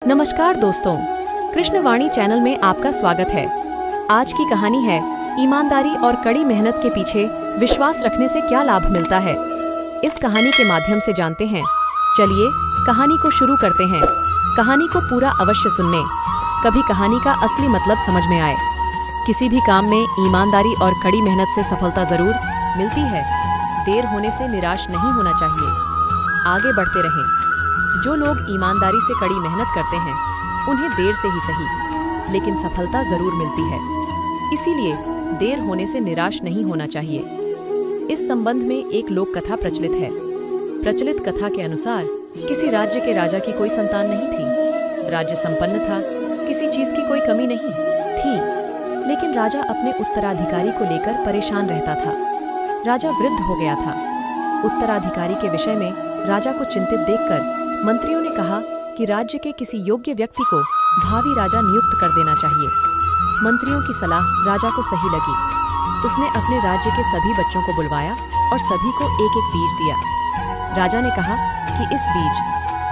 नमस्कार दोस्तों, कृष्णवाणी चैनल में आपका स्वागत है। आज की कहानी है ईमानदारी और कड़ी मेहनत के पीछे विश्वास रखने से क्या लाभ मिलता है। इस कहानी के माध्यम से जानते हैं। चलिए कहानी को शुरू करते हैं। कहानी को पूरा अवश्य सुनने, कभी कहानी का असली मतलब समझ में आए। किसी भी काम में ईमानदारी और कड़ी मेहनत से सफलता जरूर मिलती है। देर होने से निराश नहीं होना चाहिए, आगे बढ़ते रहें। जो लोग ईमानदारी से कड़ी मेहनत करते हैं उन्हें देर से ही सही लेकिन सफलता जरूर मिलती है। इसीलिए देर होने से निराश नहीं होना चाहिए। इस संबंध में एक लोक कथा प्रचलित है। प्रचलित कथा के अनुसार किसी राज्य के राजा की कोई संतान नहीं थी। राज्य संपन्न था, किसी चीज की कोई कमी नहीं थी, लेकिन राजा अपने उत्तराधिकारी को लेकर परेशान रहता था। राजा वृद्ध हो गया था। उत्तराधिकारी के विषय में राजा को चिंतित देखकर मंत्रियों ने कहा कि राज्य के किसी योग्य व्यक्ति को भावी राजा नियुक्त कर देना चाहिए। मंत्रियों की सलाह राजा को सही लगी। उसने अपने राज्य के सभी बच्चों को बुलवाया और सभी को एक एक बीज दिया। राजा ने कहा कि इस बीज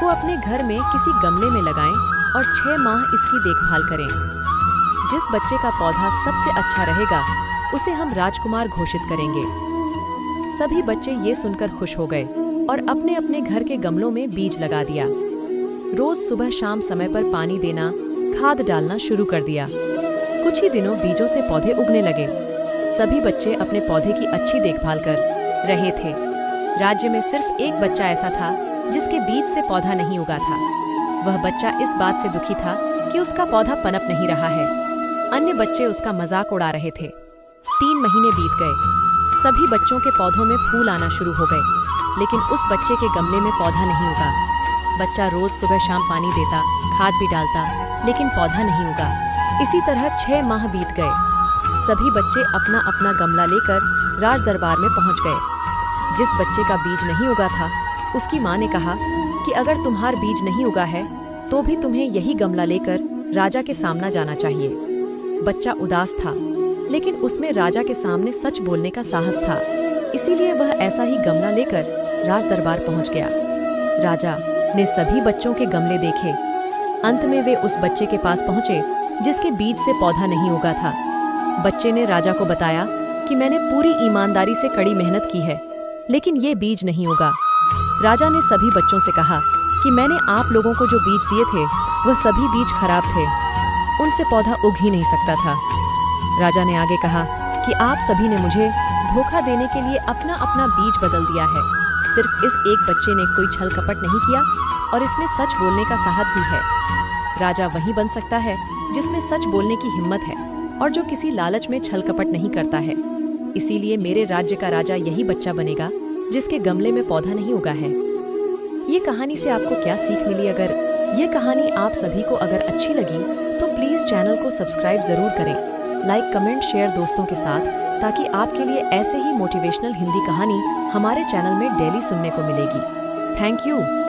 को अपने घर में किसी गमले में लगाएं और 6 माह इसकी देखभाल करें। जिस बच्चे का पौधा सबसे अच्छा रहेगा उसे हम राजकुमार घोषित करेंगे। सभी बच्चे ये सुनकर खुश हो गए और अपने अपने घर के गमलों में बीज लगा दिया। रोज सुबह शाम समय पर पानी देना, खाद डालना शुरू कर दिया। कुछ ही दिनों बीजों से पौधे उगने लगे। सभी बच्चे अपने पौधे की अच्छी देखभाल कर रहे थे। राज्य में सिर्फ एक बच्चा ऐसा था जिसके बीज से पौधा नहीं उगा था। वह बच्चा इस बात से दुखी था कि उसका पौधा पनप नहीं रहा है। अन्य बच्चे उसका मजाक उड़ा रहे थे। 3 महीने बीत गए। सभी बच्चों के पौधों में फूल आना शुरू हो गए, लेकिन उस बच्चे के गमले में पौधा नहीं उगा। बच्चा रोज सुबह शाम पानी देता, खाद भी डालता, लेकिन पौधा नहीं उगा। इसी तरह 6 माह बीत गए। सभी बच्चे अपना अपना गमला लेकर राज दरबार में पहुंच गए। जिस बच्चे का बीज नहीं उगा था उसकी माँ ने कहा कि अगर तुम्हारा बीज नहीं उगा है तो भी तुम्हें यही गमला लेकर राजा के सामने जाना चाहिए। बच्चा उदास था, लेकिन उसमें राजा के सामने सच बोलने का साहस था। इसीलिए वह ऐसा ही गमला लेकर राज दरबार पहुंच गया। राजा ने सभी बच्चों के गमले देखे। अंत में वे उस बच्चे के पास पहुंचे जिसके बीज से पौधा नहीं उगा था। बच्चे ने राजा को बताया कि मैंने पूरी ईमानदारी से कड़ी मेहनत की है, लेकिन ये बीज नहीं उगा। राजा ने सभी बच्चों से कहा कि मैंने आप लोगों को जो बीज दिए थे वह सभी बीज खराब थे, उनसे पौधा उग ही नहीं सकता था। राजा ने आगे कहा कि आप सभी ने मुझे धोखा देने के लिए अपना अपना बीज बदल दिया है। सिर्फ इस एक बच्चे ने कोई छल कपट नहीं किया और इसमें सच बोलने का साहस भी है। राजा वही बन सकता है जिसमें सच बोलने की हिम्मत है और जो किसी लालच में छल कपट नहीं करता है। इसीलिए मेरे राज्य का राजा यही बच्चा बनेगा जिसके गमले में पौधा नहीं उगा है। ये कहानी से आपको क्या सीख मिली? अगर ये कहानी आप सभी को अगर अच्छी लगी तो प्लीज चैनल को सब्सक्राइब जरूर करें। लाइक, कमेंट, शेयर दोस्तों के साथ, ताकि आपके लिए ऐसे ही मोटिवेशनल हिंदी कहानी हमारे चैनल में डेली सुनने को मिलेगी। Thank you.